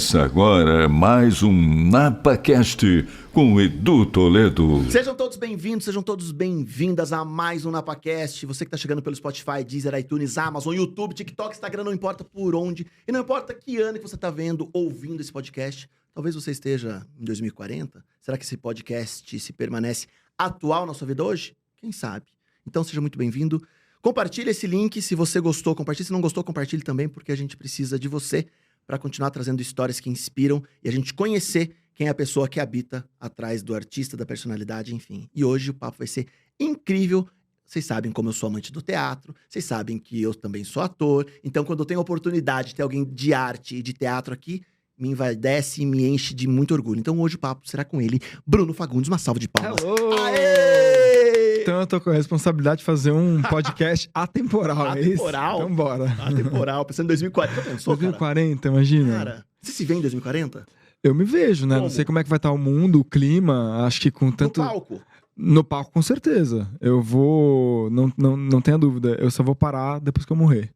Começa agora mais um NapaCast com Edu Toledo. Sejam todos bem-vindos, sejam todos bem-vindas a mais um NapaCast. Você que está chegando pelo Spotify, Deezer, iTunes, Amazon, YouTube, TikTok, Instagram, não importa por onde. E não importa que ano que você está vendo, ouvindo esse podcast. Talvez você esteja em 2040. Será que esse podcast se permanece atual na sua vida hoje? Quem sabe? Então seja muito bem-vindo. Compartilhe esse link, se você gostou, compartilhe. Se não gostou, compartilhe também, porque a gente precisa de você para continuar trazendo histórias que inspiram e a gente conhecer quem é a pessoa que habita atrás do artista, da personalidade, enfim. E hoje o papo vai ser incrível. Vocês sabem como eu sou amante do teatro, vocês sabem que eu também sou ator. Então, quando eu tenho a oportunidade de ter alguém de arte e de teatro aqui, me envaidece e me enche de muito orgulho. Então, hoje o papo será com ele, Bruno Fagundes. Uma salva de palmas. Hello! Aê! Então eu tô com a responsabilidade de fazer um podcast atemporal, é isso? Atemporal? Então bora. Atemporal, pensando em 2040. Já pensou, 2040, imagina. Cara, você se vê em 2040? Eu me vejo, né? Como? Não sei como é que vai estar o mundo, o clima, acho que com tanto... No palco? No palco, com certeza. Eu vou... Não tenha dúvida, eu só vou parar depois que eu morrer.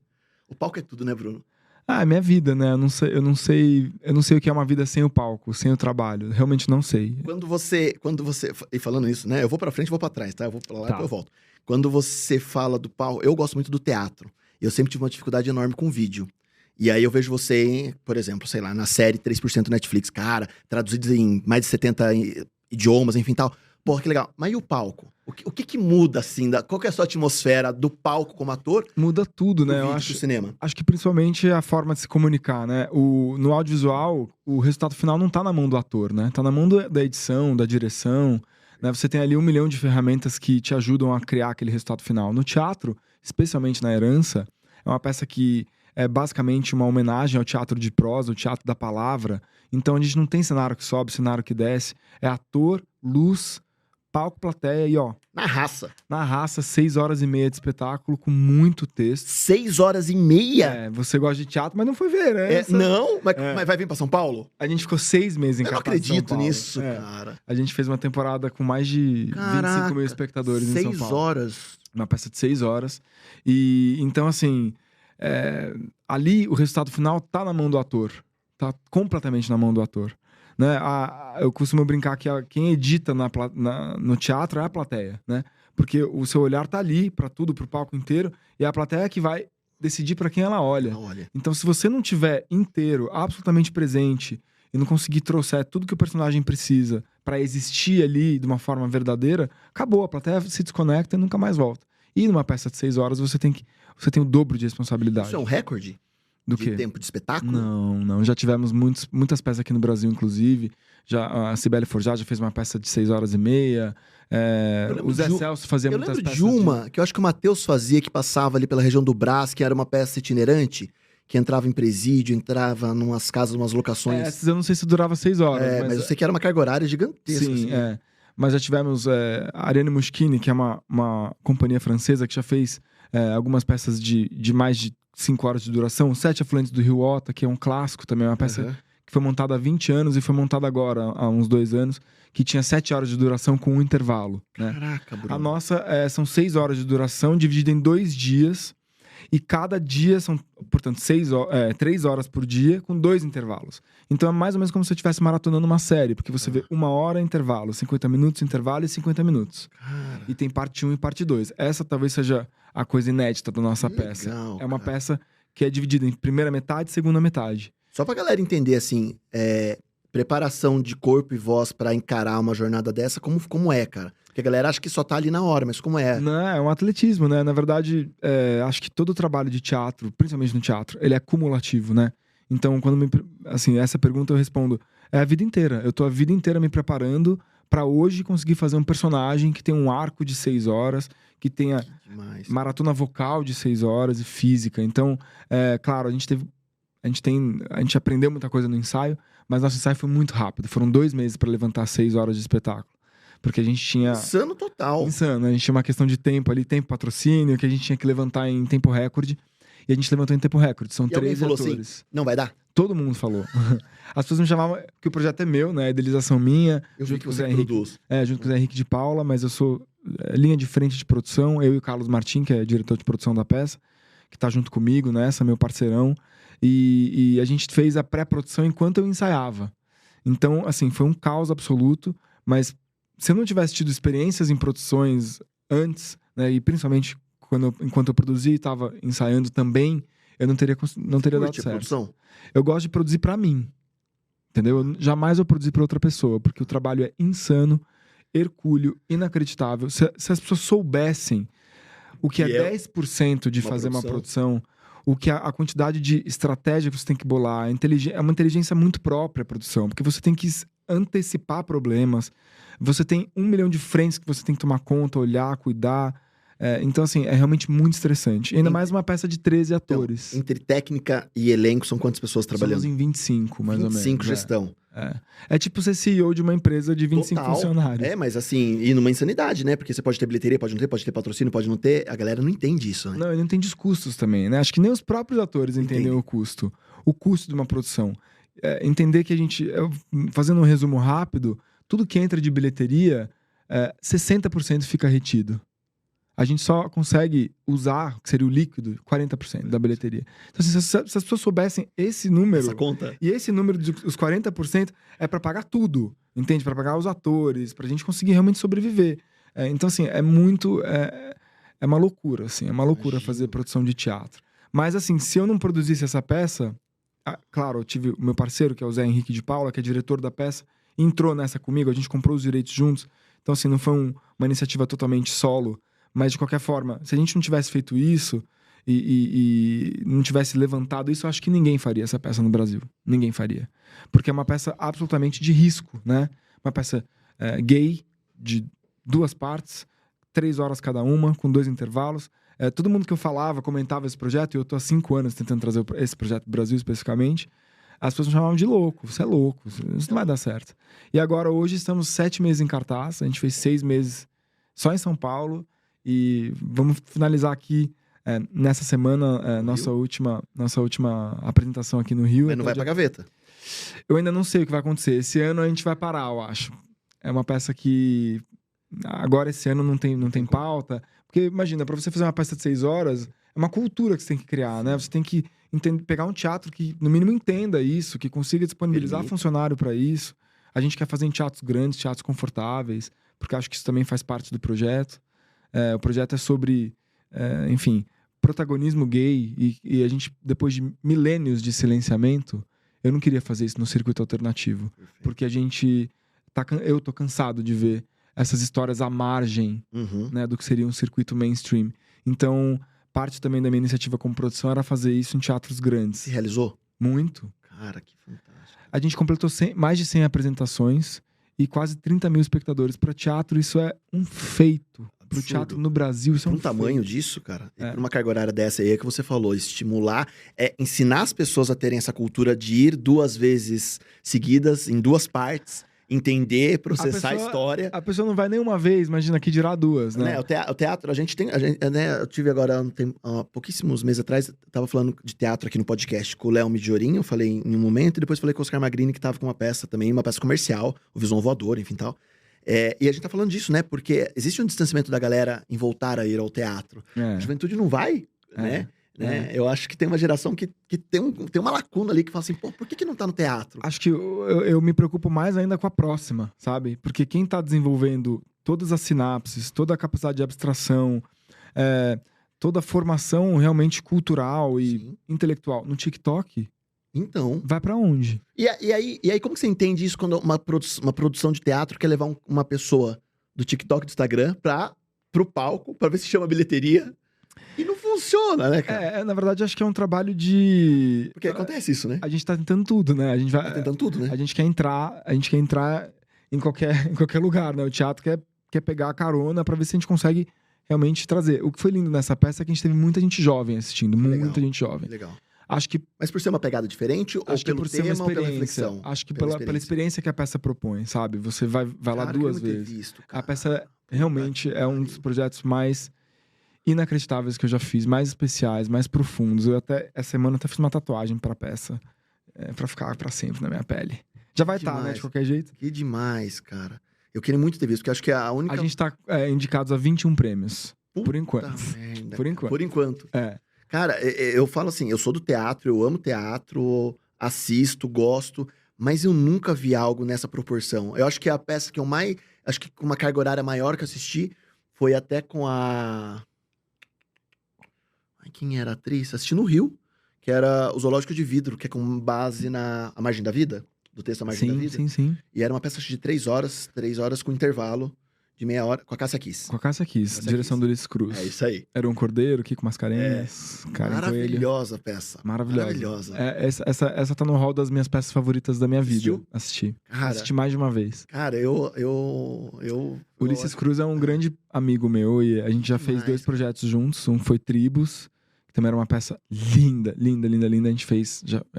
O palco é tudo, né, Bruno? Ah, é minha vida, né? Eu não sei o que é uma vida sem o palco, sem o trabalho. Realmente não sei. Quando você... E falando isso, né? Eu vou pra frente e vou pra trás, tá? Eu vou pra lá e depois eu volto. Quando você fala do palco... Eu gosto muito do teatro. Eu sempre tive uma dificuldade enorme com vídeo. E aí eu vejo você, por exemplo, sei lá, na série 3% Netflix, cara, traduzidos em mais de 70 idiomas, enfim, tal. Porra, que legal. Mas e o palco? O que muda, assim? Qual que é a sua atmosfera do palco como ator? Muda tudo, né? Eu acho cinema. Acho que principalmente a forma de se comunicar, né? No audiovisual, o resultado final não tá na mão do ator, né? Tá na mão da edição, da direção, né? Você tem ali 1 milhão de ferramentas que te ajudam a criar aquele resultado final. No teatro, especialmente na Herança, é uma peça que é basicamente uma homenagem ao teatro de prosa, o teatro da palavra. Então a gente não tem cenário que sobe, cenário que desce. É ator, luz, palco, plateia e ó... Na raça. Na raça, 6 horas e meia de espetáculo com muito texto. 6 horas e meia? É, você gosta de teatro, mas não foi ver, né? Não? Mas vai vir pra São Paulo? A gente ficou 6 meses em Eu não cartaz de São acredito Paulo. nisso, cara. A gente fez uma temporada com mais de 25 mil espectadores em São Paulo. 6 horas. Uma peça de 6 horas. E então, assim, ali o resultado final tá na mão do ator. Tá completamente na mão do ator. Né? Eu costumo brincar que quem edita no teatro é a plateia, né? Porque o seu olhar tá ali pra tudo, pro palco inteiro, e é a plateia que vai decidir pra quem ela olha. Então, se você não tiver inteiro, absolutamente presente, e não conseguir trouxer tudo que o personagem precisa pra existir ali de uma forma verdadeira, acabou, a plateia se desconecta e nunca mais volta. E numa peça de 6 horas, você tem o dobro de responsabilidade. Isso é um recorde? Do de quê? Tempo de espetáculo? Não. Já tivemos muitas peças aqui no Brasil, inclusive. A Cibele Forjat já fez uma peça de 6 horas e meia. O Zé Celso fazia muitas peças. Eu lembro de uma que eu acho que o Matheus fazia, que passava ali pela região do Brás, que era uma peça itinerante, que entrava em presídio, entrava numas casas, umas locações. Essas eu não sei se durava 6 horas. Mas eu sei que era uma carga horária gigantesca. Sim, assim. Mas já tivemos a Ariane Muschini, que é uma companhia francesa que já fez algumas peças de mais de 5 horas de duração. 7 Afluentes do Rio Ota, que é um clássico também, uma peça que foi montada há 20 anos e foi montada agora, há uns 2 anos, que tinha 7 horas de duração com um intervalo. Né? Caraca, Bruno. A nossa são 6 horas de duração, dividida em 2 dias, e cada dia são, portanto, 3 horas por dia, com 2 intervalos. Então é mais ou menos como se você estivesse maratonando uma série, porque você vê 1 hora intervalo, 50 minutos intervalo e 50 minutos. Cara. E tem parte 1 e parte 2. Essa talvez seja a coisa inédita da nossa peça. É uma peça que é dividida em primeira metade e segunda metade. Só pra galera entender, assim, preparação de corpo e voz pra encarar uma jornada dessa, como é, cara? Porque a galera acha que só tá ali na hora, mas como é? Não, é um atletismo, né? Na verdade, acho que todo o trabalho de teatro, principalmente no teatro, ele é cumulativo, né? Então, essa pergunta eu respondo, é a vida inteira. Eu tô a vida inteira me preparando pra hoje conseguir fazer um personagem que tem um arco de 6 horas, que tenha maratona vocal de 6 horas e física. Então, claro, a gente aprendeu muita coisa no ensaio, mas nosso ensaio foi muito rápido. Foram 2 meses pra levantar 6 horas de espetáculo. Porque a gente tinha... Insano total. Insano. A gente tinha uma questão de tempo ali, tempo patrocínio, que a gente tinha que levantar em tempo recorde. E a gente levantou em tempo recorde. São 3 atores. Assim, não vai dar? Todo mundo falou. As pessoas me chamavam... Que o projeto é meu, né? A idealização minha. Eu vi junto que com o você Zé Henrique, produz. junto com o Zé Henrique de Paula, mas eu sou linha de frente de produção. Eu e o Carlos Martim, que é diretor de produção da peça. que tá junto comigo nessa, meu parceirão. E a gente fez a pré-produção enquanto eu ensaiava. Então, assim, foi um caos absoluto. Mas se eu não tivesse tido experiências em produções antes, né, e principalmente enquanto eu produzi e estava ensaiando também, eu não teria dado certo. Produção? Eu gosto de produzir pra mim, entendeu? Jamais eu produzi pra outra pessoa, porque o trabalho é insano, hercúleo, inacreditável. Se as pessoas soubessem o que é 10% de fazer uma produção, o que a quantidade de estratégia que você tem que bolar, é uma inteligência muito própria a produção, porque você tem que antecipar problemas, você tem 1 milhão de frentes que você tem que tomar conta, olhar, cuidar. Então, assim, é realmente muito estressante. E ainda mais uma peça de 13 atores. Então, entre técnica e elenco, são quantas pessoas trabalhando? Somos em 25, mais ou menos. 25 gestão. É tipo ser CEO de uma empresa de 25 funcionários. Mas assim, e numa insanidade, né? Porque você pode ter bilheteria, pode ter patrocínio, pode não ter. A galera não entende isso, né? Não, e não entende os custos também, né? Acho que nem os próprios atores entendem o custo. O custo de uma produção. Entender que fazendo um resumo rápido, tudo que entra de bilheteria, 60% fica retido. A gente só consegue usar, que seria o líquido, 40% da bilheteria. Então, assim, se as pessoas soubessem esse número... Essa conta. E esse número dos 40% é para pagar tudo, entende? Para pagar os atores, pra gente conseguir realmente sobreviver. Então, assim, é muito... É uma loucura, assim. É uma loucura fazer produção de teatro. Mas, assim, se eu não produzisse essa peça... Claro, eu tive o meu parceiro, que é o Zé Henrique de Paula, que é diretor da peça, entrou nessa comigo, a gente comprou os direitos juntos. Então, assim, não foi uma iniciativa totalmente solo. Mas, de qualquer forma, se a gente não tivesse feito isso e não tivesse levantado isso, eu acho que ninguém faria essa peça no Brasil. Ninguém faria. Porque é uma peça absolutamente de risco, né? Uma peça gay, de 2 partes, 3 horas cada uma, com 2 intervalos. Todo mundo que eu comentava esse projeto, e eu tô há 5 anos tentando trazer esse projeto pro Brasil especificamente, as pessoas me chamavam de louco. Você é louco, isso não vai dar certo. E agora, hoje, estamos 7 meses em cartaz. A gente fez 6 meses só em São Paulo. E vamos finalizar aqui, nessa semana, nossa última apresentação aqui no Rio. Mas não vai pra gaveta. Eu ainda não sei o que vai acontecer. Esse ano a gente vai parar, eu acho. É uma peça que... Agora, esse ano, não tem pauta. Porque, imagina, pra você fazer uma peça de 6 horas, é uma cultura que você tem que criar, né? Você tem que pegar um teatro que, no mínimo, entenda isso, que consiga disponibilizar funcionário pra isso. A gente quer fazer em teatros grandes, teatros confortáveis, porque acho que isso também faz parte do projeto. O projeto é sobre, enfim, protagonismo gay. E a gente, depois de milênios de silenciamento, eu não queria fazer isso no circuito alternativo. Perfeito. Porque eu tô cansado de ver essas histórias à margem, né, do que seria um circuito mainstream. Então, parte também da minha iniciativa como produção era fazer isso em teatros grandes. Se realizou? Muito. Cara, que fantástico. A gente completou mais de 100 apresentações e quase 30 mil espectadores para teatro. Isso é um feito. Pro teatro no Brasil, isso é um tamanho disso, cara. E por uma carga horária dessa aí que você falou, estimular, ensinar as pessoas a terem essa cultura de ir 2 vezes seguidas, em 2 partes, entender, processar a história. A pessoa não vai nem uma vez, imagina, que dirá 2, né? O teatro, a gente, né, eu tive agora, há pouquíssimos meses atrás, eu tava falando de teatro aqui no podcast com o Léo Midiorinho, eu falei em um momento, e depois falei com o Oscar Magrini, que tava com uma peça também, uma peça comercial, o Visão Voador, enfim, tal. E a gente tá falando disso, né? Porque existe um distanciamento da galera em voltar a ir ao teatro. A juventude não vai, né? Eu acho que tem uma geração que tem uma lacuna ali que fala assim, pô, por que não tá no teatro? Acho que eu me preocupo mais ainda com a próxima, sabe? Porque quem tá desenvolvendo todas as sinapses, toda a capacidade de abstração, toda a formação realmente cultural e intelectual no TikTok... Então... Vai pra onde? E aí, como que você entende isso quando uma produção de teatro quer levar uma pessoa do TikTok, do Instagram, pro palco, pra ver se chama bilheteria? E não funciona, né, cara? Na verdade, acho que é um trabalho de... Porque acontece isso, né? A gente tá tentando tudo, né? A gente vai... Tá tentando tudo, né? A gente quer entrar em qualquer lugar, né? O teatro quer pegar a carona pra ver se a gente consegue realmente trazer. O que foi lindo nessa peça é que a gente teve muita gente jovem assistindo. Muita gente jovem. Legal. Acho que... Mas por ser uma pegada diferente, ou pelo tema, ou pela reflexão? Acho que pela experiência que a peça propõe, sabe? Você vai lá 2 vezes. A peça realmente é um dos projetos mais inacreditáveis que eu já fiz, mais especiais, mais profundos. Eu essa semana até fiz uma tatuagem pra peça, pra ficar pra sempre na minha pele. Já vai estar, né? De qualquer jeito. Que demais, cara. Eu queria muito ter visto, porque acho que é a única... A gente tá indicados a 21 prêmios. Por enquanto. Merda, por enquanto. Por enquanto. Cara, eu falo assim, eu sou do teatro, eu amo teatro, assisto, gosto, mas eu nunca vi algo nessa proporção. Eu acho que a peça que eu mais... Acho que com uma carga horária maior que eu assisti foi até com a... Ai, quem era a atriz? Assisti no Rio, que era O Zoológico de Vidro, que é com base na A Margem da Vida, do texto A Margem da Sim, Vida. sim, sim. E era uma peça acho, de 3 horas com intervalo de meia hora, com a Cássia Kiss. Com a Cássia Kiss, Cássia direção Kiss. do Ulisses Cruz. É isso aí. Era um cordeiro, Kiko Mascarenhas, Karen Coelho. Maravilhosa a peça. Maravilhosa. Maravilhosa. Essa tá no hall das minhas peças favoritas da minha vida. Assistiu? Assisti. Cara, Assisti mais de uma vez. cara, Ulisses Cruz é um grande amigo meu e a gente já fez Demais, 2 cara. projetos juntos. Um foi Tribos, que também era uma peça linda, linda, linda, linda. A gente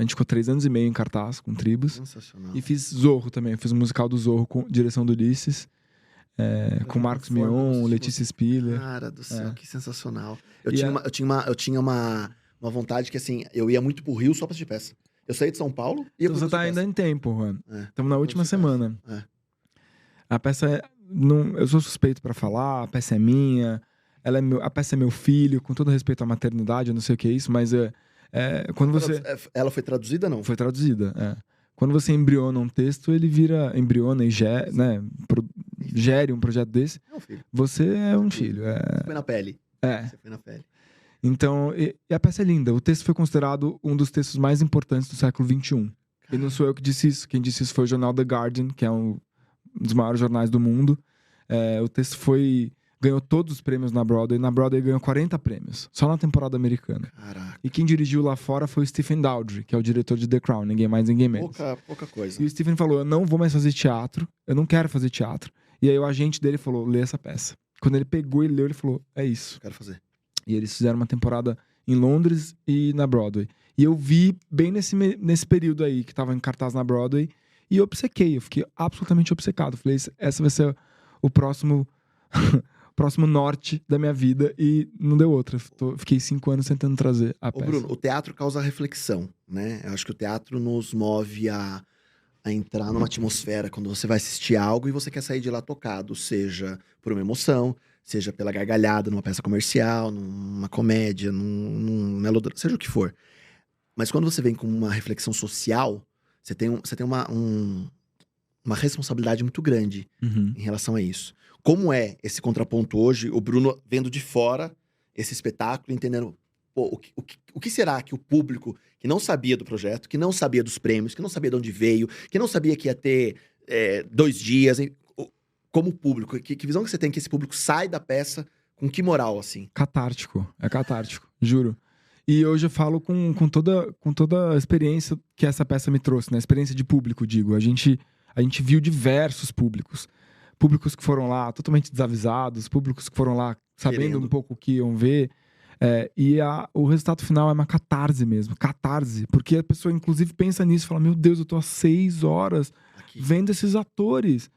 ficou 3 anos e meio em cartaz com Tribos. Sensacional. E fiz Zorro também. Fiz um musical do Zorro com direção do Ulisses. Com Marcos Mion, Letícia Spiller. Cara do céu, que sensacional. Eu E tinha uma vontade que, assim, eu ia muito pro Rio só pra assistir peça. Eu saí de São Paulo e ia Então pro você Rio tá assistir ainda em tempo, Juan. peça. É. Estamos na última assistir peça. semana. É. A peça eu sou suspeito pra falar, a peça é minha, a peça é meu filho, com todo respeito à maternidade, eu não sei o que é isso, mas quando você... Ela foi traduzida, não? Foi traduzida, Quando você embriona um texto, ele embriona e gere um projeto desse, Não, filho. você é um filho. Você foi na pele. Você foi na pele. Então, e a peça é linda. O texto foi considerado um dos textos mais importantes do século XXI. E não sou eu que disse isso. Quem disse isso foi o jornal The Guardian, que é um dos maiores jornais do mundo. O texto ganhou todos os prêmios na Broadway. Na Broadway ganhou 40 prêmios, só na temporada americana. Caraca. E quem dirigiu lá fora foi o Stephen Daldry, que é o diretor de The Crown, ninguém mais, ninguém menos. Pouca coisa. E o Stephen falou, eu não vou mais fazer teatro, eu não quero fazer teatro. E aí o agente dele falou, lê essa peça. Quando ele pegou e leu, ele falou, é isso. Quero fazer. E eles fizeram uma temporada em Londres e na Broadway. E eu vi bem nesse período aí, que tava em cartaz na Broadway, e eu obcequei, eu fiquei absolutamente obcecado. Falei, essa vai ser o próximo norte da minha vida, e não deu outra. Fiquei 5 anos tentando trazer a peça. Bruno, o teatro causa reflexão, né? Eu acho que o teatro nos move a entrar numa atmosfera quando você vai assistir algo e você quer sair de lá tocado, seja por uma emoção, seja pela gargalhada numa peça comercial, numa comédia, num melodrama, seja o que for. Mas quando você vem com uma reflexão social, você tem uma responsabilidade muito grande em relação a isso. Como é esse contraponto hoje, o Bruno vendo de fora esse espetáculo, entendendo o que será que o público que não sabia do projeto, que não sabia dos prêmios, que não sabia de onde veio, que não sabia que ia ter 2 dias, como público, que visão que você tem que esse público sai da peça com que moral, assim? Catártico, juro. E hoje eu falo com toda a experiência que essa peça me trouxe, né? Experiência de público, digo. A gente viu diversos públicos. Públicos que foram lá totalmente desavisados, públicos que foram lá sabendo um pouco o que iam ver. O resultado final é uma catarse mesmo. Catarse. Porque a pessoa, inclusive, pensa nisso e fala, meu Deus, eu tô há 6 horas vendo esses atores.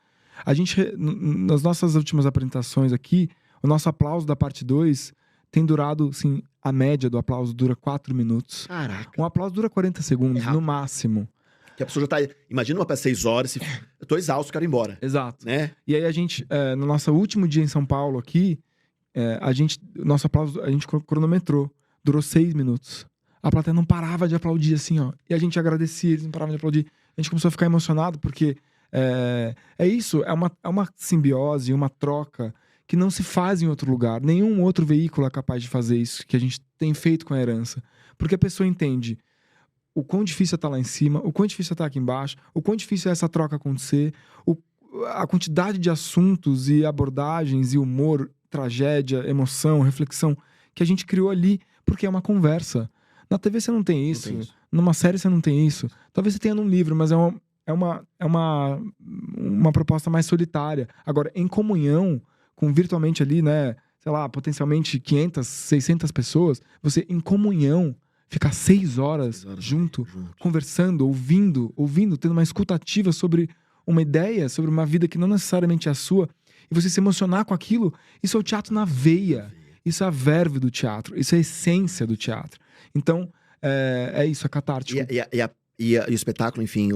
A gente, nas nossas últimas apresentações aqui, o nosso aplauso da parte 2 tem durado, assim, a média do aplauso dura 4 minutos. Caraca. Um aplauso dura 40 segundos, no máximo. Que a pessoa já tá... Imagina uma peça 6 horas, eu tô exausto, quero ir embora. Exato. Né? E aí a gente, no nosso último dia em São Paulo aqui, nosso aplauso, a gente cronometrou. Durou 6 minutos. A plateia não parava de aplaudir, assim, ó. E a gente agradecia, eles não paravam de aplaudir. A gente começou a ficar emocionado, porque é isso, é uma simbiose, uma troca que não se faz em outro lugar. Nenhum outro veículo é capaz de fazer isso que a gente tem feito com a herança. Porque a pessoa entende o quão difícil é estar lá em cima, o quão difícil é estar aqui embaixo, o quão difícil é essa troca acontecer, a quantidade de assuntos e abordagens e humor, tragédia, emoção, reflexão que a gente criou ali, porque é uma conversa. Na TV você não tem isso, numa série você não tem isso. Talvez você tenha num livro, mas é uma proposta mais solitária. Agora, em comunhão, com virtualmente ali, né, sei lá, potencialmente 500, 600 pessoas, você em comunhão, ficar 6 horas junto, conversando, ouvindo, tendo uma escuta ativa sobre uma ideia, sobre uma vida que não necessariamente é a sua, e você se emocionar com aquilo, isso é o teatro na veia. Isso é a verve do teatro, isso é a essência do teatro. Então, é isso, é catártico. E o espetáculo, enfim,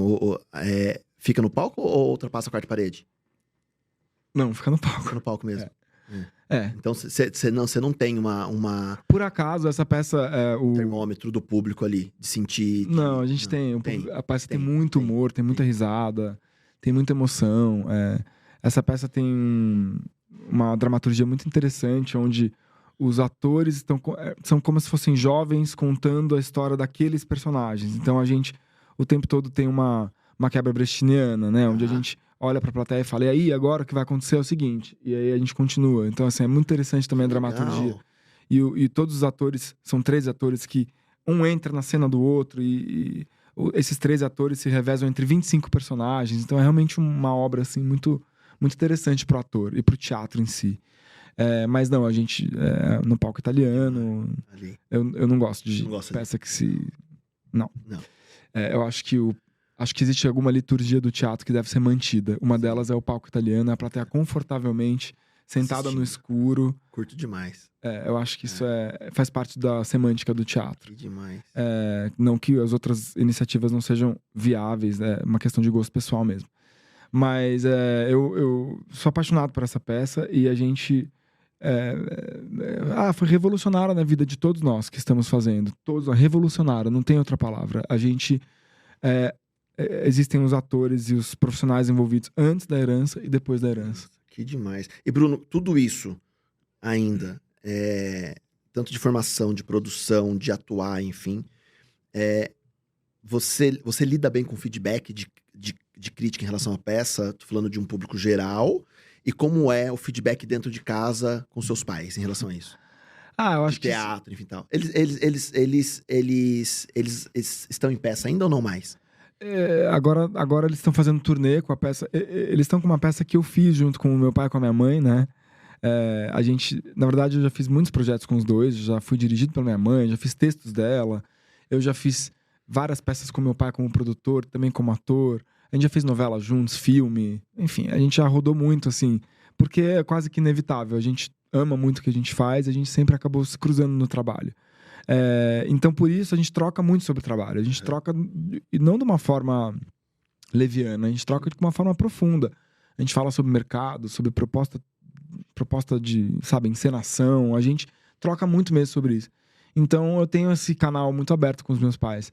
fica no palco ou ultrapassa a quarta parede? Não, fica no palco. Fica no palco mesmo. Então você não tem uma Por acaso, essa peça termômetro do público ali, de sentir... Não, a gente tem. A peça tem muito humor, tem muita risada, tem muita emoção. Essa peça tem uma dramaturgia muito interessante, onde os atores são como se fossem jovens contando a história daqueles personagens. Então a gente, o tempo todo, tem uma quebra brechtiana, né? Onde a gente olha pra plateia e fala, e aí, agora o que vai acontecer é o seguinte. E aí a gente continua. Então, assim, é muito interessante também a dramaturgia. E todos os atores, são 3 atores que um entra na cena do outro e esses 3 atores se revezam entre 25 personagens. Então é realmente uma obra, assim, muito, muito interessante pro ator e pro teatro em si. Mas não, a gente, no palco italiano, eu não gosto de peça que se... Não. Eu acho que existe alguma liturgia do teatro que deve ser mantida. Uma delas é o palco italiano, a plateia confortavelmente sentada no escuro. Curto demais. Eu acho que isso faz parte da semântica do teatro. Que demais. Não que as outras iniciativas não sejam viáveis, é uma questão de gosto pessoal mesmo. Mas eu sou apaixonado por essa peça e a gente... foi revolucionária na vida de todos nós que estamos fazendo. Revolucionária, não tem outra palavra. A gente... existem os atores e os profissionais envolvidos antes da herança e depois da herança. Que demais. E Bruno, tudo isso ainda, tanto de formação, de produção, de atuar, enfim, você lida bem com feedback de crítica em relação à peça? Tô falando de um público geral. E como é o feedback dentro de casa com seus pais em relação a isso? Eu acho de teatro, enfim, tal. Eles estão em peça ainda ou não mais? Agora eles estão fazendo turnê com a peça. Eles estão com uma peça que eu fiz junto com o meu pai e com a minha mãe, né? A gente, na verdade, eu já fiz muitos projetos com os dois. Já fui dirigido pela minha mãe, já fiz textos dela. Eu já fiz várias peças com meu pai como produtor, também como ator. A gente já fez novela juntos, filme. Enfim, a gente já rodou muito, assim. Porque é quase que inevitável. A gente ama muito o que a gente faz. A gente sempre acabou se cruzando no trabalho. Então, por isso, a gente troca muito sobre o trabalho. A gente troca, e não de uma forma leviana, a gente troca de uma forma profunda. A gente fala sobre mercado, sobre proposta de, encenação. A gente troca muito mesmo sobre isso. Então, eu tenho esse canal muito aberto com os meus pais.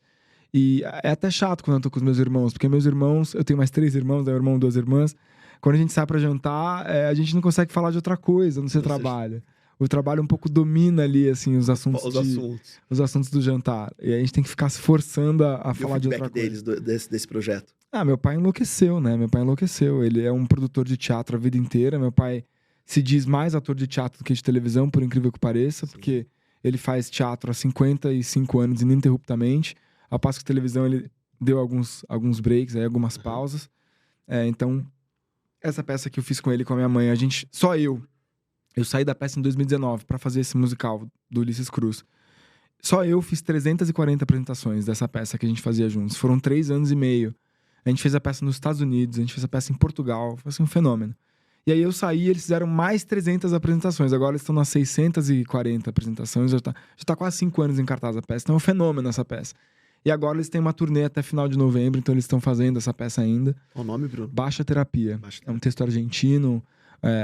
E é até chato quando eu tô com os meus irmãos, porque meus irmãos, eu tenho mais 3 irmãos, meu irmão, 2 irmãs. Quando a gente sai pra jantar, a gente não consegue falar de outra coisa, não sei, trabalho. O trabalho um pouco domina ali, assim, os assuntos do jantar. E a gente tem que ficar se forçando a falar de outra coisa. O feedback deles desse projeto? Meu pai enlouqueceu, né? Meu pai enlouqueceu. Ele é um produtor de teatro a vida inteira. Meu pai se diz mais ator de teatro do que de televisão, por incrível que pareça, porque ele faz teatro há 55 anos ininterruptamente. Ao passo que televisão ele deu alguns breaks, algumas pausas. Então, essa peça que eu fiz com ele e com a minha mãe, só eu saí da peça em 2019 para fazer esse musical do Ulisses Cruz. Só eu fiz 340 apresentações dessa peça que a gente fazia juntos. Foram 3 anos e meio. A gente fez a peça nos Estados Unidos, a gente fez a peça em Portugal. Foi assim, um fenômeno. E aí eu saí e eles fizeram mais 300 apresentações. Agora eles estão nas 640 apresentações. Já tá quase 5 anos em cartaz a peça. Então é um fenômeno essa peça. E agora eles têm uma turnê até final de novembro, então eles estão fazendo essa peça ainda. Qual o nome, Bruno? Baixa Terapia. É um texto argentino.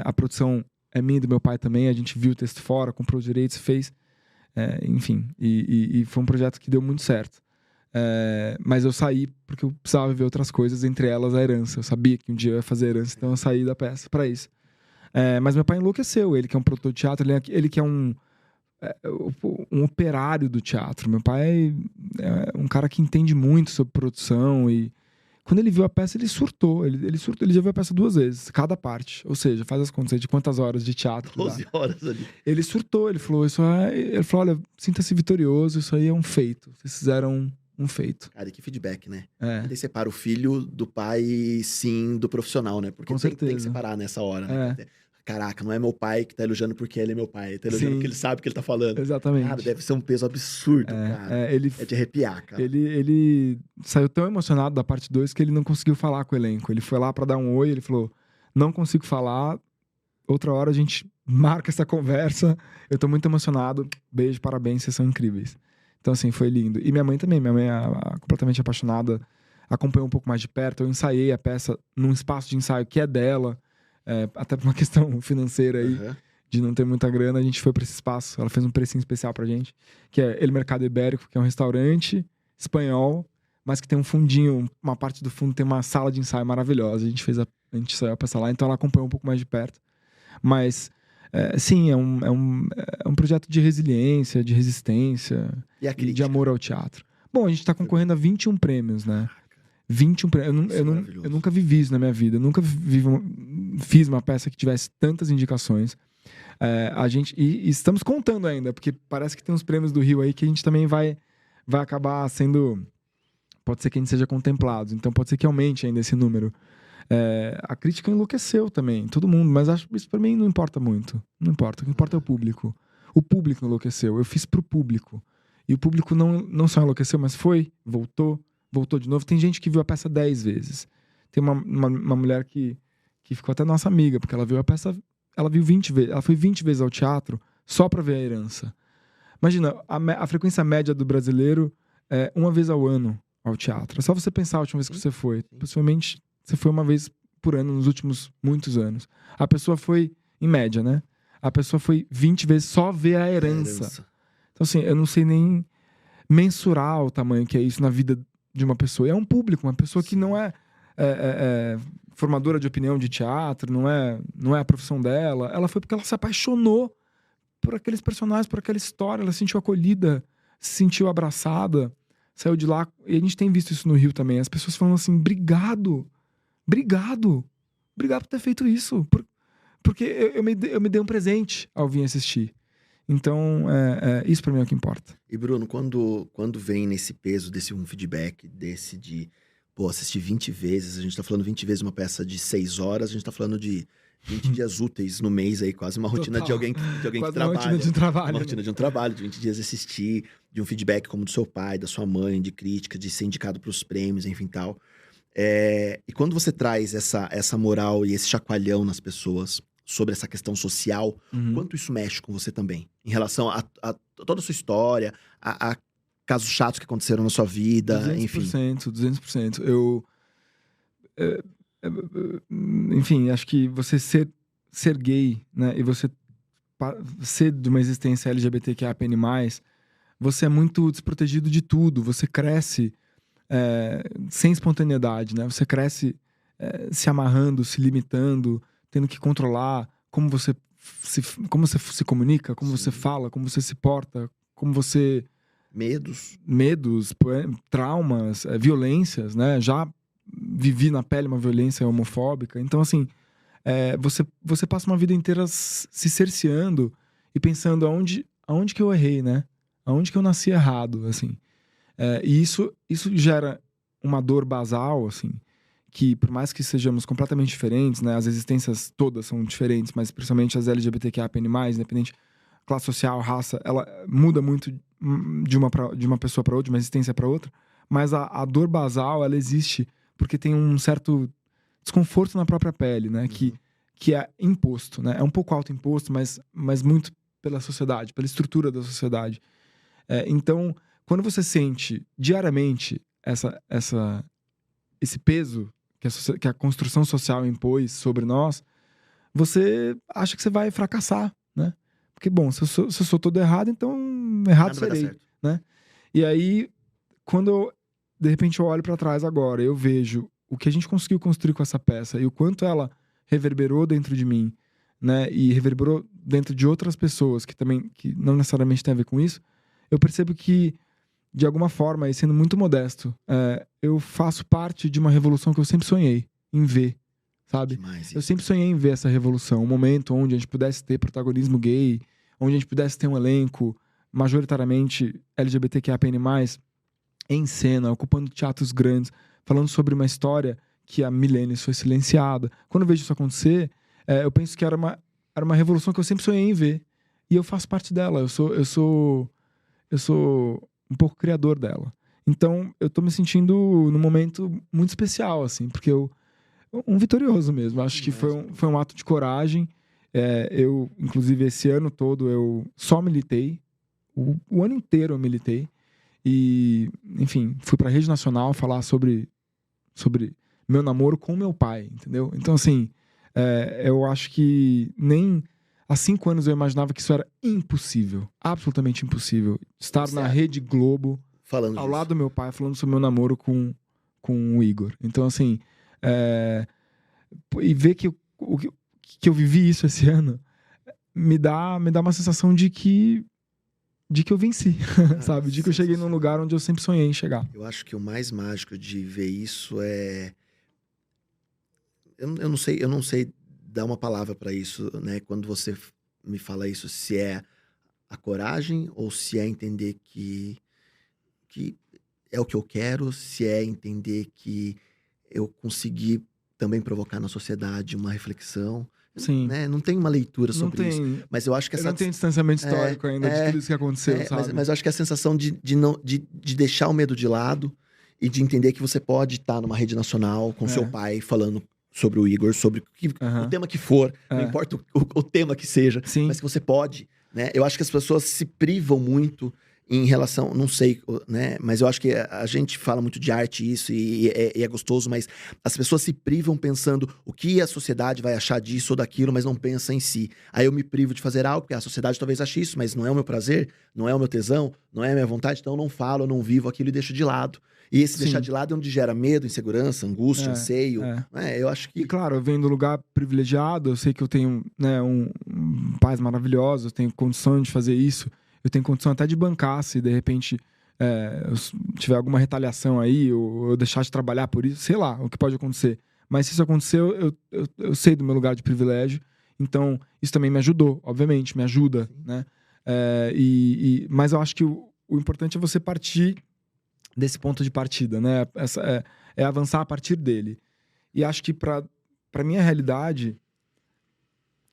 A produção é minha e do meu pai também. A gente viu o texto fora, comprou os direitos, fez. Enfim, e foi um projeto que deu muito certo. Mas eu saí porque eu precisava ver outras coisas, entre elas a herança. Eu sabia que um dia eu ia fazer herança, então eu saí da peça pra isso. Mas meu pai enlouqueceu. Ele que é um produtor de teatro, ele que é um operário do teatro. Meu pai é um cara que entende muito sobre produção e quando ele viu a peça, ele surtou. Ele surtou. Ele já viu a peça 2 vezes, cada parte. Ou seja, faz as contas aí de quantas horas de teatro 12 horas ali. Ele surtou, ele falou, olha, sinta-se vitorioso, isso aí é um feito. Vocês fizeram um feito. Cara, e que feedback, né? Ele separa o filho do pai, sim, do profissional, né? Porque tem que separar nessa hora, né? Caraca, não é meu pai que tá elogiando porque ele é meu pai. Ele tá elogiando porque ele sabe o que ele tá falando. Exatamente. Cara, deve ser um peso absurdo, cara. É de arrepiar, cara. Ele saiu tão emocionado da parte 2 que ele não conseguiu falar com o elenco. Ele foi lá pra dar um oi, ele falou, não consigo falar, outra hora a gente marca essa conversa. Eu tô muito emocionado. Beijo, parabéns, vocês são incríveis. Então, assim, foi lindo. E minha mãe também. Minha mãe é completamente apaixonada. Acompanhou um pouco mais de perto. Eu ensaiei a peça num espaço de ensaio que é dela. Até por uma questão financeira aí. de não ter muita grana, a gente foi pra esse espaço. Ela fez um precinho especial pra gente, que é El Mercado Ibérico, que é um restaurante espanhol, mas que tem um fundinho, uma parte do fundo tem uma sala de ensaio maravilhosa. A gente saiu pra essa lá, então ela acompanhou um pouco mais de perto. Mas, sim, é um projeto de resiliência, de resistência E a e de crítica? amor ao teatro. Bom, a gente tá concorrendo a 21 prêmios, né? 21 prêmios. Isso é maravilhoso. Eu nunca vivi isso na minha vida. Eu nunca fiz uma peça que tivesse tantas indicações. E estamos contando ainda, porque parece que tem uns prêmios do Rio aí que a gente também vai acabar sendo... Pode ser que a gente seja contemplado, então pode ser que aumente ainda esse número. A crítica enlouqueceu também, todo mundo, mas acho que isso pra mim não importa muito. Não importa, o que importa é o público. O público enlouqueceu, eu fiz pro público. E o público não só enlouqueceu, mas voltou de novo. Tem gente que viu a peça 10 vezes. Tem uma mulher que ficou até nossa amiga, porque ela viu a peça, ela viu 20 vezes, ela foi 20 vezes ao teatro só pra ver A Herança. Imagina, a frequência média do brasileiro é uma vez ao ano ao teatro. É só você pensar a última vez que você foi. Possivelmente você foi uma vez por ano nos últimos muitos anos. A pessoa foi, em média, né? A pessoa foi 20 vezes só ver A Herança. Então, assim, eu não sei nem mensurar o tamanho que é isso na vida de uma pessoa. E é um público, uma pessoa que não é formadora de opinião de teatro, não é a profissão dela. Ela foi porque ela se apaixonou por aqueles personagens, por aquela história. Ela se sentiu acolhida, se sentiu abraçada, saiu de lá. E a gente tem visto isso no Rio também. As pessoas falam assim, obrigado por ter feito isso. Porque eu me dei um presente ao vir assistir. Então, isso pra mim é o que importa. E Bruno, quando vem nesse peso desse um feedback, desse de, assistir 20 vezes, a gente tá falando 20 vezes uma peça de 6 horas, a gente tá falando de 20 dias úteis no mês aí, quase uma rotina Total. de alguém que Quase trabalha. uma rotina de trabalho. Uma rotina de um trabalho, de 20 dias assistir, de um feedback como do seu pai, da sua mãe, de crítica, de ser indicado pros prêmios, enfim, tal. E quando você traz essa moral e esse chacoalhão nas pessoas sobre essa questão social, quanto isso mexe com você também? Em relação a toda a sua história, a casos chatos que aconteceram na sua vida, 200%, enfim. 200%. Enfim, acho que você ser gay, né, e você ser de uma existência LGBTQIAPN+, você é muito desprotegido de tudo. Você cresce sem espontaneidade, né? Você cresce se amarrando, se limitando, tendo que controlar como você se comunica, como você fala, como você se porta, como você... Medos, traumas, violências, né? Já vivi na pele uma violência homofóbica. Então, assim, você passa uma vida inteira se cerceando e pensando aonde que eu errei, né? Aonde que eu nasci errado, assim. E isso gera uma dor basal, assim, que por mais que sejamos completamente diferentes, né? As existências todas são diferentes, mas principalmente as LGBTQIAPN+, independente classe social, raça, ela muda muito de uma pessoa para outra, de uma existência para outra, mas a dor basal, ela existe porque tem um certo desconforto na própria pele, né? Que é imposto, né? É um pouco autoimposto, mas muito pela sociedade, pela estrutura da sociedade. Então, quando você sente diariamente esse peso que a construção social impôs sobre nós, você acha que você vai fracassar, né? Porque, bom, se eu sou todo errado, então errado serei, né? E aí, quando de repente eu olho pra trás agora, eu vejo o que a gente conseguiu construir com essa peça e o quanto ela reverberou dentro de mim, né? E reverberou dentro de outras pessoas que não necessariamente tem a ver com isso, eu percebo que, de alguma forma, e sendo muito modesto, eu faço parte de uma revolução que eu sempre sonhei em ver, sabe? Eu sempre sonhei em ver essa revolução, um momento onde a gente pudesse ter protagonismo gay, onde a gente pudesse ter um elenco majoritariamente LGBTQIAPN+, em cena, ocupando teatros grandes, falando sobre uma história que há milênios foi silenciada. Quando eu vejo isso acontecer, eu penso que era uma revolução que eu sempre sonhei em ver. E eu faço parte dela, eu sou um pouco criador dela. Então, eu tô me sentindo num momento muito especial, assim, porque um vitorioso mesmo. Acho que foi um ato de coragem. Eu, inclusive, esse ano todo, eu só militei. O ano inteiro eu militei. E, enfim, fui pra Rede Nacional falar sobre meu namoro com meu pai, entendeu? Então, assim, eu acho que nem Há 5 anos eu imaginava que isso era impossível. Absolutamente impossível. Estar na Certo. Rede Globo, Falando ao disso. lado do meu pai, falando sobre meu namoro com o Igor. Então, assim... E ver que eu vivi isso esse ano me dá uma sensação de que eu venci, sabe? De que eu cheguei num lugar onde eu sempre sonhei em chegar. Eu acho que o mais mágico de ver isso é... Eu não sei dar uma palavra para isso, né? Quando você me fala isso, se é a coragem ou se é entender que é o que eu quero, se é entender que eu consegui também provocar na sociedade uma reflexão, Sim. né? Não tem uma leitura Não sobre isso, tem... mas eu acho que Eu não tenho distanciamento histórico ainda de tudo isso que aconteceu, sabe? mas eu acho que a sensação de deixar o medo de lado e de entender que você pode estar numa rede nacional com seu pai falando sobre o Igor, sobre o tema que for, não importa o tema que seja, Sim. mas que você pode, né? Eu acho que as pessoas se privam muito em relação, não sei, né? Mas eu acho que a gente fala muito de arte isso e é gostoso, mas as pessoas se privam pensando o que a sociedade vai achar disso ou daquilo, mas não pensa em si. Aí eu me privo de fazer algo, porque a sociedade talvez ache isso, mas não é o meu prazer, não é o meu tesão, não é a minha vontade, então eu não falo, eu não vivo aquilo e deixo de lado. E esse deixar de lado é onde gera medo, insegurança, angústia, anseio. Eu acho que... E claro, eu venho de um lugar privilegiado, eu sei que eu tenho, né, pais maravilhosos, eu tenho condição de fazer isso, eu tenho condição até de bancar se de repente eu tiver alguma retaliação aí, ou eu deixar de trabalhar por isso, sei lá, o que pode acontecer. Mas se isso aconteceu, eu sei do meu lugar de privilégio, então isso também me ajudou, obviamente, me ajuda, né? Mas eu acho que o importante é você partir desse ponto de partida, né? É avançar a partir dele. E acho que para minha realidade,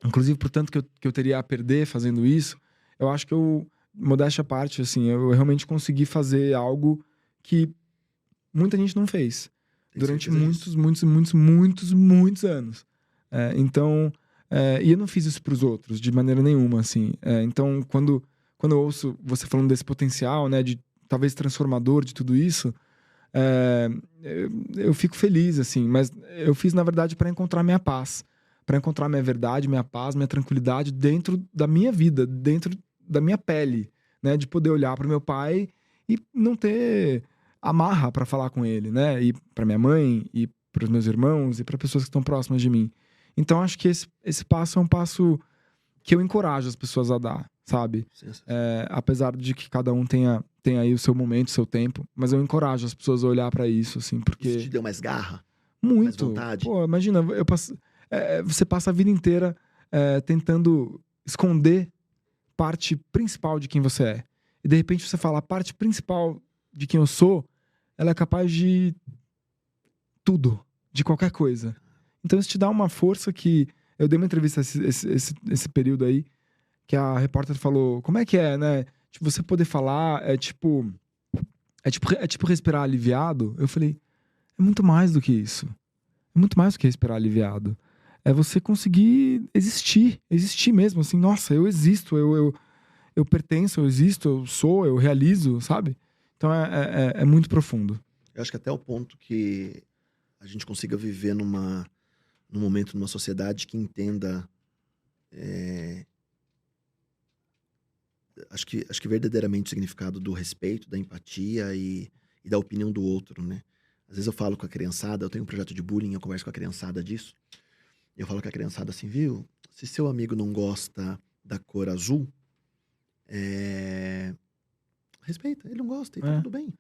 inclusive por tanto que eu teria a perder fazendo isso, eu acho que modéstia à parte, assim, eu realmente consegui fazer algo que muita gente não fez durante muitos anos. Então, e eu não fiz isso pros outros de maneira nenhuma, assim. Então, quando eu ouço você falando desse potencial, né, de talvez transformador de tudo isso, eu fico feliz, assim, mas eu fiz, na verdade, para encontrar minha paz, para encontrar minha verdade, minha paz, minha tranquilidade dentro da minha vida, dentro da minha pele, né, de poder olhar para meu pai e não ter amarra para falar com ele, né, e para minha mãe, e para os meus irmãos, e para pessoas que estão próximas de mim. Então, acho que esse passo é um passo que eu encorajo as pessoas a dar, sabe? Apesar de que cada um tem aí o seu momento, o seu tempo, mas eu encorajo as pessoas a olhar pra isso, assim, porque... Isso te deu mais garra? Muito. Mais vontade? Pô, imagina, você passa a vida inteira tentando esconder parte principal de quem você é. E de repente você fala, a parte principal de quem eu sou, ela é capaz de tudo, de qualquer coisa. Então isso te dá uma força que... Eu dei uma entrevista esse período aí, que a repórter falou, como é que é, né? Tipo, você poder falar é tipo respirar aliviado. Eu falei, é muito mais do que isso. É muito mais do que respirar aliviado. É você conseguir existir mesmo, assim, nossa, eu existo, eu pertenço, eu existo, eu sou, eu realizo, sabe? Então é muito profundo. Eu acho que até o ponto que a gente consiga viver num momento, numa sociedade que entenda... Acho que verdadeiramente o significado do respeito, da empatia e da opinião do outro, né? Às vezes eu falo com a criançada, eu tenho um projeto de bullying, eu converso com a criançada disso. E eu falo com a criançada assim, viu? Se seu amigo não gosta da cor azul, respeita, ele não gosta e tá tudo bem.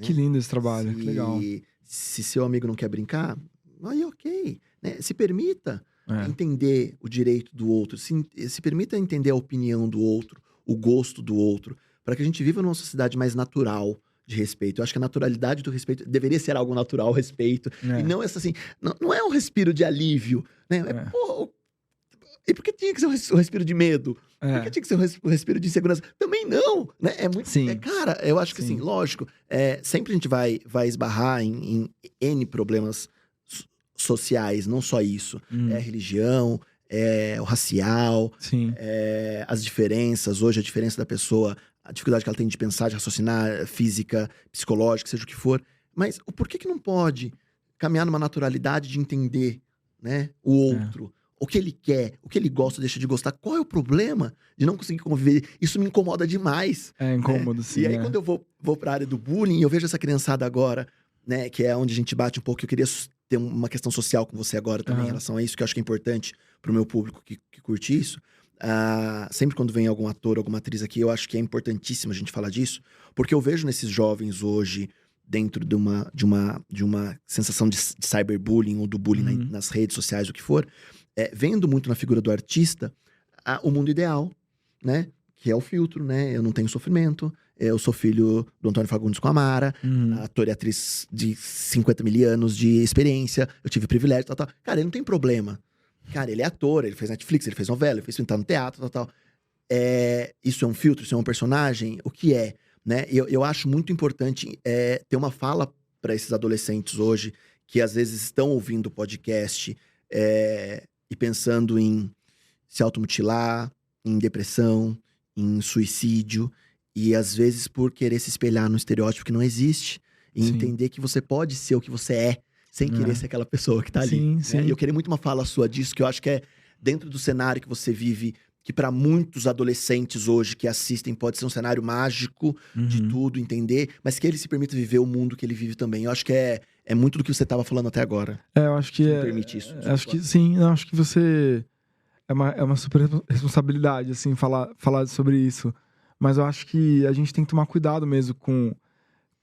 Que lindo esse trabalho, que legal. Se seu amigo não quer brincar, aí ok, né? Se permita entender o direito do outro, se permita entender a opinião do outro, o gosto do outro, para que a gente viva numa sociedade mais natural de respeito. Eu acho que a naturalidade do respeito deveria ser algo natural, respeito, e não essa assim, não é um respiro de alívio, né? Pô, e por que tinha que ser um respiro de medo? Por que tinha que ser um respiro de insegurança? Também não, né? É muito... cara, eu acho que assim, lógico, sempre a gente vai esbarrar em N problemas sociais, não só isso. É a religião, o racial, as diferenças. Hoje, a diferença da pessoa, a dificuldade que ela tem de pensar, de raciocinar, física, psicológica, seja o que for. Mas por que não pode caminhar numa naturalidade de entender, né, o outro? o que ele quer, o que ele gosta, deixa de gostar. Qual é o problema de não conseguir conviver? Isso me incomoda demais. É incômodo, sim. E aí, quando eu vou pra área do bullying, eu vejo essa criançada agora, né? Que é onde a gente bate um pouco. Eu queria ter uma questão social com você agora também em relação a isso, que eu acho que é importante pro meu público que curte isso. Sempre quando vem algum ator, alguma atriz aqui, eu acho que é importantíssimo a gente falar disso, porque eu vejo nesses jovens hoje, dentro de uma sensação de cyberbullying ou do bullying nas redes sociais, o que for, vendo muito na figura do artista o mundo ideal, né? Que é o filtro, né? Eu não tenho sofrimento, eu sou filho do Antônio Fagundes com a Mara, ator e atriz de 50 mil anos de experiência, eu tive privilégio, tal. Cara, ele não tem problema. Cara, ele é ator, ele fez Netflix, ele fez novela, ele fez pintar no teatro, tal. Isso é um filtro, isso é um personagem? O que é? Né? Eu acho muito importante ter uma fala para esses adolescentes hoje, que às vezes estão ouvindo o podcast e pensando em se automutilar, em depressão, em suicídio, e às vezes por querer se espelhar no estereótipo que não existe, e Sim. entender que você pode ser o que você é, sem querer ser aquela pessoa que tá ali. Sim, né? sim. E eu queria muito uma fala sua disso, que eu acho que é dentro do cenário que você vive, que para muitos adolescentes hoje que assistem pode ser um cenário mágico de tudo, entender, mas que ele se permita viver o mundo que ele vive também. Eu acho que é muito do que você estava falando até agora. Eu acho que Você me permite isso? Acho que sim, eu acho que você é uma super responsabilidade assim falar sobre isso. Mas eu acho que a gente tem que tomar cuidado mesmo com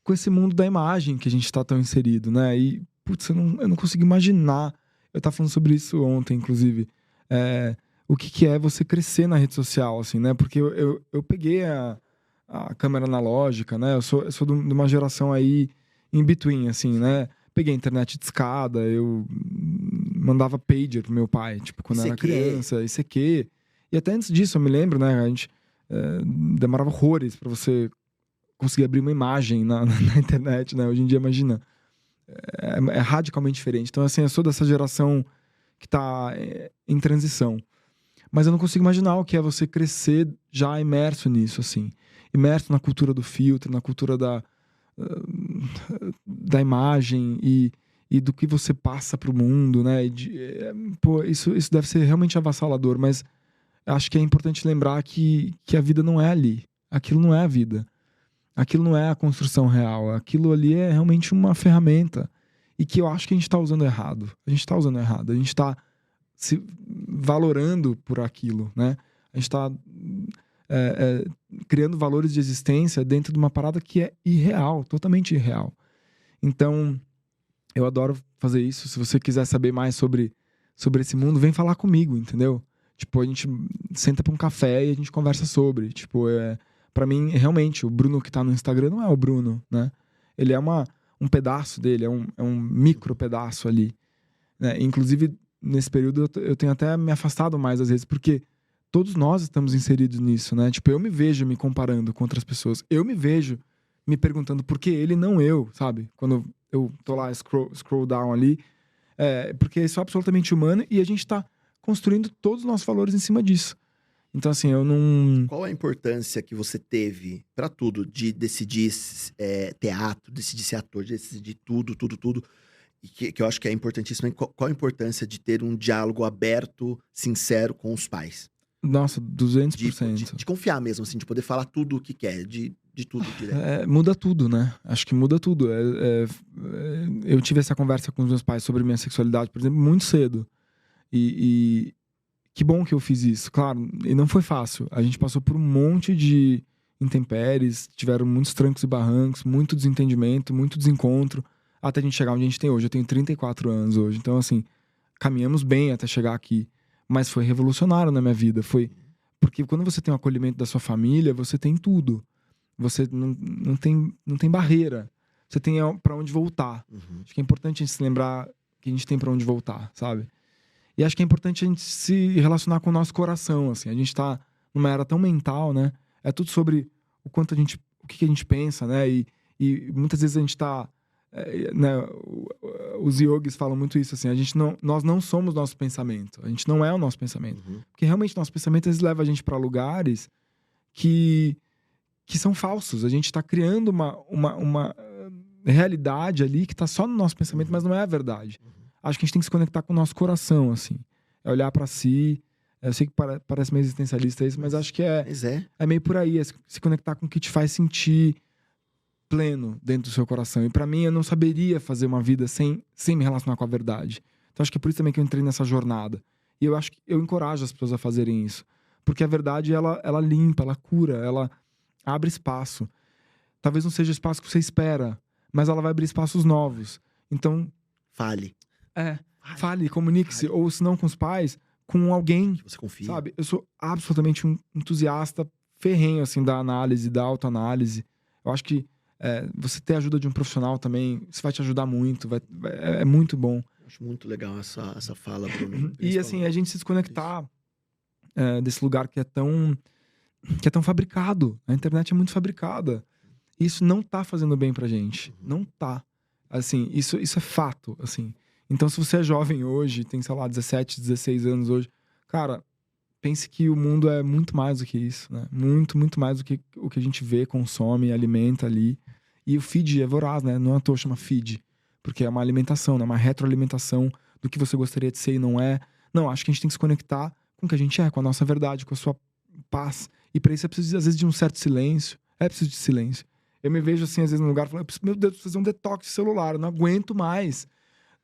esse mundo da imagem que a gente tá tão inserido, né? E putz, eu não consigo imaginar. Eu tava falando sobre isso ontem, inclusive. O que é você crescer na rede social, assim, né? Porque eu peguei a câmera analógica, né? Eu sou de uma geração aí in between, assim, né? Peguei a internet de escada, eu mandava pager pro meu pai, tipo, quando eu era criança, ICQ. E até antes disso, eu me lembro, né? A gente demorava horrores pra você conseguir abrir uma imagem na internet, né? Hoje em dia, imagina, é radicalmente diferente. Então, assim, eu sou dessa geração que tá em transição. Mas eu não consigo imaginar o que é você crescer já imerso nisso, assim. Imerso na cultura do filtro, na cultura da imagem e do que você passa pro mundo, né? Isso deve ser realmente avassalador, mas acho que é importante lembrar que a vida não é ali. Aquilo não é a vida. Aquilo não é a construção real. Aquilo ali é realmente uma ferramenta. E que eu acho que a gente tá usando errado. A gente tá usando errado. A gente tá se valorando por aquilo, né? A gente tá criando valores de existência dentro de uma parada que é irreal, totalmente irreal. Então, eu adoro fazer isso. Se você quiser saber mais sobre esse mundo, vem falar comigo, entendeu? Tipo, a gente senta pra um café e a gente conversa sobre. Tipo, pra mim, realmente, o Bruno que tá no Instagram não é o Bruno, né? Ele é um pedaço dele, é um micro pedaço ali, né? Inclusive, nesse período, eu tenho até me afastado mais às vezes, porque todos nós estamos inseridos nisso, né? Tipo, eu me vejo me comparando com outras pessoas. Eu me vejo me perguntando por que ele, não eu, sabe? Quando eu tô lá, scroll down ali. Porque isso é absolutamente humano e a gente tá construindo todos os nossos valores em cima disso. Então, assim, eu não... Qual a importância que você teve pra tudo, de decidir teatro, decidir ser ator, decidir tudo, e que eu acho que é importantíssimo. Qual a importância de ter um diálogo aberto, sincero com os pais? Nossa, 200%. De confiar mesmo, assim, de poder falar tudo o que quer, de tudo direto. Muda tudo, né? Acho que muda tudo. Eu tive essa conversa com os meus pais sobre minha sexualidade, por exemplo, muito cedo. E que bom que eu fiz isso, claro. E não foi fácil. A gente passou por um monte de intempéries, tiveram muitos trancos e barrancos, muito desentendimento, muito desencontro, até a gente chegar onde a gente tem hoje. Eu tenho 34 anos hoje. Então, assim, caminhamos bem até chegar aqui. Mas foi revolucionário na minha vida. Porque quando você tem o acolhimento da sua família, você tem tudo. Você não tem barreira. Você tem pra onde voltar. Acho que é importante a gente se lembrar que a gente tem pra onde voltar, sabe? E acho que é importante a gente se relacionar com o nosso coração, assim. A gente tá numa era tão mental, né? É tudo sobre o que a gente pensa, né? E muitas vezes a gente tá... né? Os yogis falam muito isso, assim. Nós não somos nosso pensamento. A gente não é o nosso pensamento. Porque realmente nosso pensamento, eles levam a gente pra lugares que são falsos. A gente tá criando uma realidade ali que tá só no nosso pensamento, mas não é a verdade. Acho que a gente tem que se conectar com o nosso coração, assim. É olhar pra si. Eu sei que parece meio existencialista isso, mas acho que Mas é. é meio por aí. É se conectar com o que te faz sentir pleno dentro do seu coração. E pra mim, eu não saberia fazer uma vida sem me relacionar com a verdade. Então acho que é por isso também que eu entrei nessa jornada. E eu acho que eu encorajo as pessoas a fazerem isso. Porque a verdade, ela limpa, ela cura, ela abre espaço. Talvez não seja o espaço que você espera, mas ela vai abrir espaços novos. Então, Fale. fale, comunique-se. Ou se não com os pais, com alguém, Que você confia. sabe? Eu sou absolutamente um entusiasta ferrenho, assim, da análise, da autoanálise. Eu acho que você ter a ajuda de um profissional também, isso vai te ajudar muito, é muito bom. Acho muito legal essa fala, Bruno. E assim, a gente se desconectar desse lugar que é tão fabricado. A internet é muito fabricada. Isso não tá fazendo bem pra gente. Não tá. Assim, isso é fato, assim. Então, se você é jovem hoje, tem, sei lá, 17, 16 anos hoje, cara, pense que o mundo é muito mais do que isso, né? Muito, muito mais do que o que a gente vê, consome, alimenta ali. E o feed é voraz, né? Não é à toa chama feed. Porque é uma alimentação, né? Uma retroalimentação do que você gostaria de ser e não é. Não, acho que a gente tem que se conectar com o que a gente é, com a nossa verdade, com a sua paz. E pra isso é preciso, às vezes, de um certo silêncio. É preciso de silêncio. Eu me vejo, assim, às vezes, num lugar falando, meu Deus, preciso fazer um detox celular, eu não aguento mais.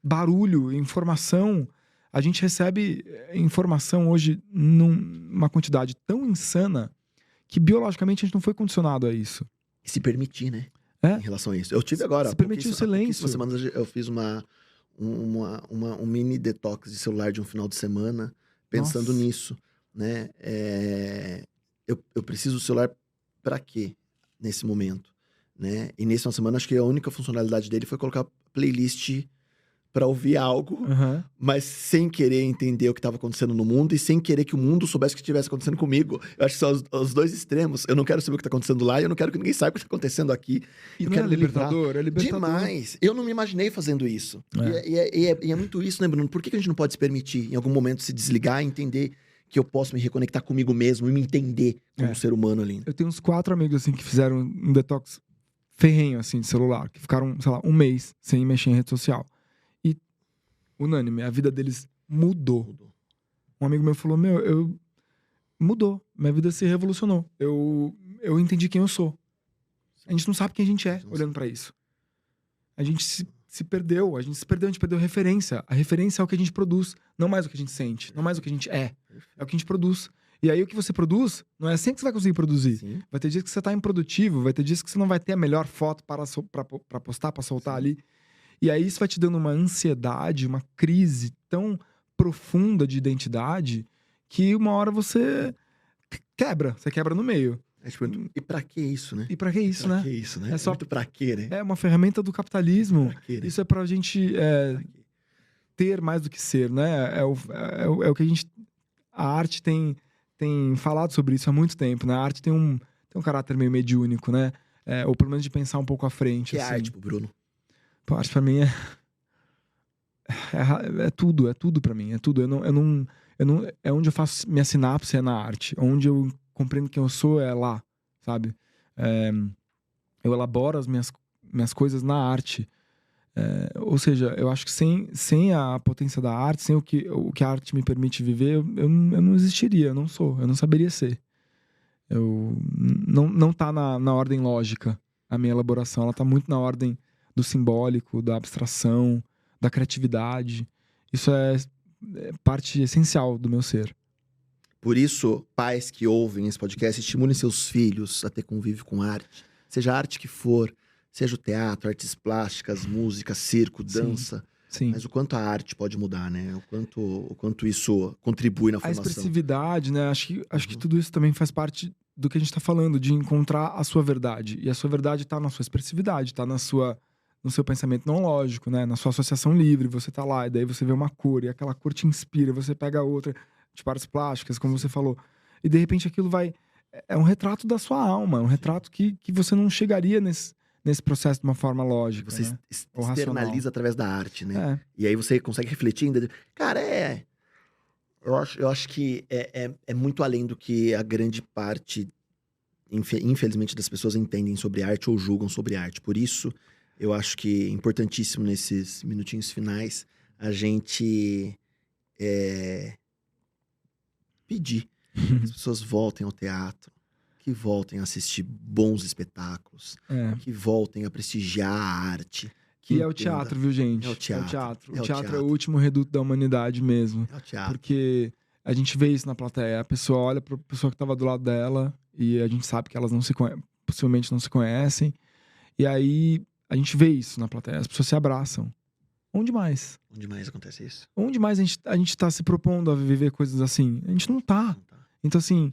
Barulho, informação. A gente recebe informação hoje numa quantidade tão insana que biologicamente a gente não foi condicionado a isso. E se permitir, né? É? Em relação a isso. Eu tive agora. Se permitir o silêncio. Há semanas eu fiz um mini detox de celular de um final de semana, pensando Nossa. nisso, né? Eu preciso do celular pra quê? Nesse momento, né? E nesse final de semana, acho que a única funcionalidade dele foi colocar playlist pra ouvir algo, Aham. mas sem querer entender o que estava acontecendo no mundo e sem querer que o mundo soubesse o que estivesse acontecendo comigo. Eu acho que são os dois extremos. Eu não quero saber o que está acontecendo lá e eu não quero que ninguém saiba o que está acontecendo aqui. E eu não quero é me livrar. libertador? É libertador. Demais. Eu não me imaginei fazendo isso. É. E é muito isso, né, Bruno? Por que a gente não pode se permitir, em algum momento, se desligar e entender que eu posso me reconectar comigo mesmo e me entender como ser humano ali? Eu tenho uns 4 amigos, assim, que fizeram um detox ferrenho, assim, de celular. Que ficaram, sei lá, um mês sem mexer em rede social. E, unânime, a vida deles mudou. Um amigo meu falou, mudou. Minha vida se revolucionou. Eu entendi quem eu sou. A gente não sabe quem a gente é, olhando pra isso. A gente se perdeu. A gente perdeu a referência. A referência é o que a gente produz, não mais o que a gente sente, não mais o que a gente é. É o que a gente produz. E aí o que você produz, não é sempre que você vai conseguir produzir. Sim. Vai ter dias que você tá improdutivo, vai ter dias que você não vai ter a melhor foto pra postar, pra soltar ali. E aí isso vai te dando uma ansiedade, uma crise tão profunda de identidade que uma hora você quebra. Você quebra no meio. E pra que isso, né? E pra que isso, Pra né? que isso, né? É só- Muito pra quê, né? É uma ferramenta do capitalismo. Pra quê, né? Isso é pra gente ter mais do que ser, né? É o que a gente... A arte tem falado sobre isso há muito tempo, né? A arte tem um caráter meio mediúnico, né? Ou pelo menos de pensar um pouco à frente. Que é assim. arte pro Bruno? Pô, arte pra mim é tudo pra mim. É tudo. Eu não, é onde eu faço minha sinapse é na arte. Onde eu compreendo quem eu sou é lá, sabe? Eu elaboro as minhas coisas na arte. Ou seja, eu acho que sem a potência da arte, sem o que a arte me permite viver, eu não existiria, eu não saberia ser. Não tá na ordem lógica a minha elaboração, ela tá muito na ordem do simbólico, da abstração, da criatividade. Isso é parte essencial do meu ser. Por isso, pais que ouvem esse podcast, estimulem seus filhos a ter convívio com arte. Seja a arte que for, seja o teatro, artes plásticas, música, circo, dança. Sim. Mas o quanto a arte pode mudar, né? O quanto isso contribui na A formação. expressividade, né? Acho que tudo isso também faz parte do que a gente tá falando, de encontrar a sua verdade. E a sua verdade tá na sua expressividade, tá no seu pensamento não lógico, né? Na sua associação livre, você tá lá, e daí você vê uma cor, e aquela cor te inspira, você pega outra, tipo artes plásticas, como você falou. E de repente aquilo é um retrato da sua alma, é um retrato que você não chegaria nesse processo de uma forma lógica, Você né? Ou racional. externaliza através da arte, né? E aí você consegue refletir ainda. Cara, eu acho que é muito além do que a grande parte, infelizmente, das pessoas entendem sobre arte ou julgam sobre arte. Por isso, eu acho que é importantíssimo nesses minutinhos finais a gente pedir que as pessoas voltem ao teatro, que voltem a assistir bons espetáculos, que voltem a prestigiar a arte. Que é o teatro, viu, gente? É o teatro. O teatro é o último reduto da humanidade mesmo. É o teatro. Porque a gente vê isso na plateia. A pessoa olha pra pessoa que tava do lado dela e a gente sabe que elas possivelmente não se conhecem. E aí a gente vê isso na plateia. As pessoas se abraçam. Onde mais? Onde mais acontece isso? Onde mais a gente tá se propondo a viver coisas assim? A gente não tá. Então, assim,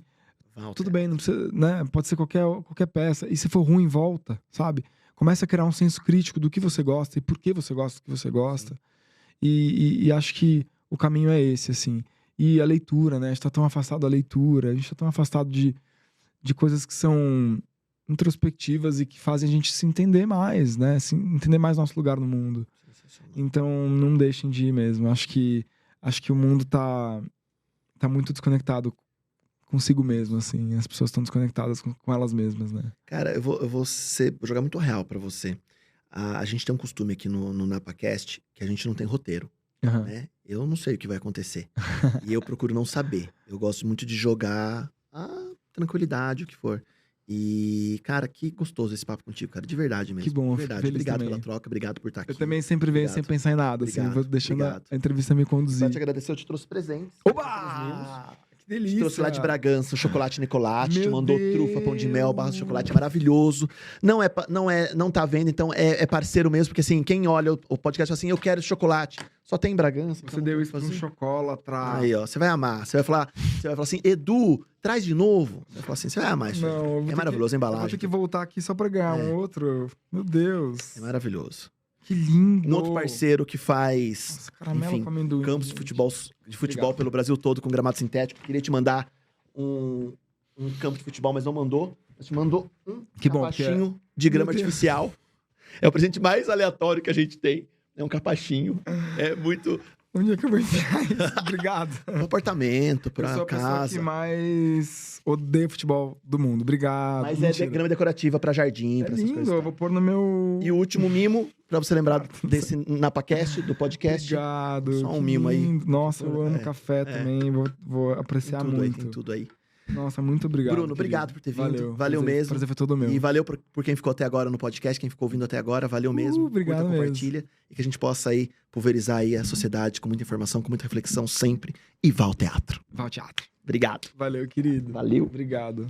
tudo bem, não precisa, né? Pode ser qualquer peça. E se for ruim, volta, sabe? Começa a criar um senso crítico do que você gosta e por que você gosta do que você gosta. E acho que o caminho é esse, assim. E a leitura, né? A gente tá tão afastado da leitura, a gente tá tão afastado de coisas que são introspectivas e que fazem a gente se entender mais, né? Entender mais nosso lugar no mundo. Então, não deixem de ir mesmo. Acho que o mundo tá muito desconectado consigo mesmo, assim. As pessoas estão desconectadas com elas mesmas, né? Cara, eu vou jogar muito real pra você. A gente tem um costume aqui no NapaCast que a gente não tem roteiro, né? Eu não sei o que vai acontecer. E eu procuro não saber. Eu gosto muito de jogar a tranquilidade, o que for. E, cara, que gostoso esse papo contigo, cara. De verdade mesmo. Que bom, de verdade. feliz Obrigado também. pela troca, obrigado por estar aqui. Eu também sempre venho sem pensar em nada, assim. Vou deixando a entrevista me conduzir. Pra te agradecer, eu te trouxe presentes. Oba! Que delícia! Te trouxe lá de Bragança, o chocolate Nicolate, te Meu mandou trufa, pão de mel, barra de chocolate maravilhoso. Não tá vendo, então é parceiro mesmo, porque assim, quem olha o podcast assim, eu quero esse chocolate. Só tem em Bragança. Você deu isso pra um chocolatra. Aí, ó, você vai amar. Você vai falar assim, Edu, traz de novo. Você vai falar assim, você vai amar isso. Não, é maravilhoso, a embalagem. Eu vou ter que voltar aqui só pra ganhar um outro. Meu Deus. É maravilhoso. Que lindo. Um outro parceiro que faz, nossa, caramelo enfim, com amendoim, campos de futebol pelo Brasil todo com gramado sintético. Queria te mandar um campo de futebol, mas não mandou. Mas te mandou um capachinho de grama artificial. É o presente mais aleatório que a gente tem. É um capachinho. É muito... Onde é que eu vou enfiar isso? Obrigado. Um apartamento, pra casa. Eu sou a pessoa que casa. mais odeia futebol do mundo. Obrigado. Mas mentira. é grama decorativa pra jardim, pra essas lindo, coisas. eu vou pôr no meu... E o último mimo, pra você lembrar desse NapaCast, do podcast. Obrigado. Só um que mimo aí. lindo. Nossa, eu amo café também. Vou apreciar Tem tudo muito. Aí, tem tudo aí. Nossa, muito obrigado. Bruno, querido. obrigado por ter vindo. Valeu prazer, mesmo. Prazer foi todo meu. E valeu por quem ficou até agora no podcast, quem ficou ouvindo até agora. Valeu mesmo. Obrigado Curta, mesmo. compartilha. E que a gente possa aí pulverizar aí a sociedade com muita informação, com muita reflexão sempre. E vá ao teatro. Vá ao teatro. Obrigado. Valeu, querido. Valeu. Obrigado.